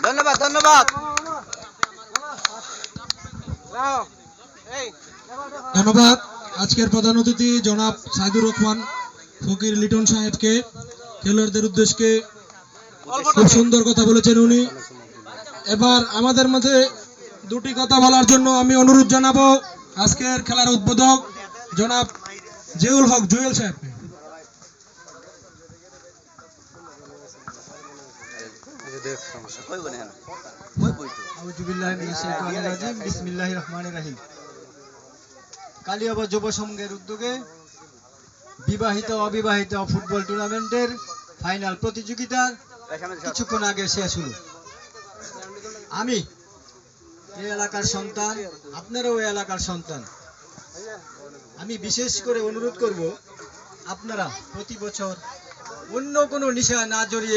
ধন্যবাদ ধন্যবাদ। ধন্যবাদ আজকের প্রধান অতিথি জনাব সাইদুর রহমান ফকির লিটন সাহেবকে। খেলোয়াড়দের উদ্দেশ্যে খুব সুন্দর কথা বলেছেন উনি। এবার আমাদের মধ্যে দুটি কথা বলার জন্য আমি অনুরোধ জানাবো আজকের খেলার উদ্বোধক জনাব জিউল হক জুয়েল সাহেবকে। কালিয়াবা যুব সংঘের উদ্যোগে বিবাহিত অবিবাহিত ফুটবল টুর্নামেন্টের ফাইনাল প্রতিযোগিতা কিছুক্ষণ আগে শেষ হলো। আমি এই এলাকার সন্তান, আপনারাও এই এলাকার সন্তান। আমি বিশেষ করে অনুরোধ করব আপনারা প্রতি বছর অন্য কোনো নেশা না জড়িয়ে